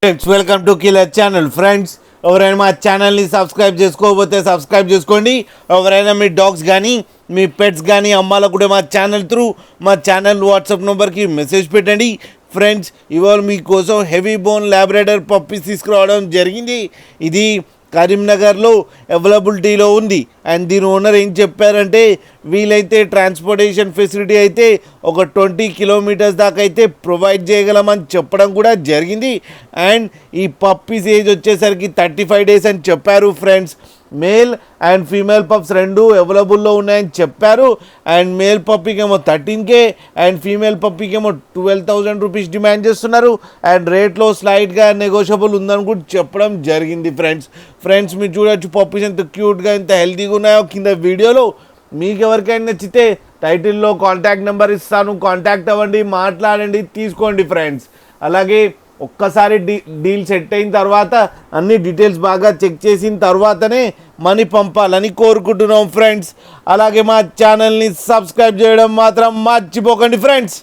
Friends welcome to killer channel. Friends ఎవరైనా మా ఛానల్ని సబ్స్క్రైబ్ చేసుకోకపోతే సబ్స్క్రైబ్ చేసుకోండి. ఎవరైనా మీ డాగ్స్ కానీ మీ పెట్స్ కానీ అమ్మాలకు కూడా మా ఛానల్ వాట్సాప్ నెంబర్కి మెసేజ్ పెట్టండి. ఫ్రెండ్స్ ఇవాళ మీకోసం హెవీ బోన్ లాబ్రాడర్ పప్పీస్ తీసుకురావడం జరిగింది. ఇది కరీంనగర్లో అవైలబిలిటీలో ఉంది. అండ్ దీని ఓనర్ ఏం చెప్పారంటే వీలైతే ట్రాన్స్పోర్టేషన్ ఫెసిలిటీ అయితే ఒక 20 కిలోమీటర్స్ దాకా అయితే ప్రొవైడ్ చేయగలమని చెప్పడం కూడా జరిగింది. అండ్ ఈ పప్పీస్ ఏజ్ వచ్చేసరికి 35 డేస్ అని చెప్పారు. Friends male and female pups రెండు అవైలబుల్లో ఉన్నాయని చెప్పారు. అండ్ మేల్ పప్పీకేమో 13K అండ్ ఫీమేల్ పప్పీకేమో 12,000 రూపీస్ డిమాండ్ చేస్తున్నారు. అండ్ రేట్లో స్లైట్గా నెగోషియబుల్ ఉందని కూడా చెప్పడం జరిగింది. ఫ్రెండ్స్ మీరు చూడొచ్చు పప్పీస్ ఎంత క్యూట్గా ఎంత హెల్తీగా ఉన్నాయో కింద వీడియోలో. మీకు ఎవరికైనా నచ్చితే టైటిల్లో కాంటాక్ట్ నెంబర్ ఇస్తాను, కాంటాక్ట్ అవ్వండి, మాట్లాడండి, తీసుకోండి. ఫ్రెండ్స్ అలాగే ఒక్కసారి డీల్ సెట్ అయిన తర్వాత అన్ని డీటెయిల్స్ బాగా చెక్ చేసిన తర్వాతనే మనీ పంపాలని కోరుకుంటున్నాం. ఫ్రెండ్స్ అలాగే మా ఛానల్ని సబ్స్క్రైబ్ చేయడం మాత్రం మర్చిపోకండి. ఫ్రెండ్స్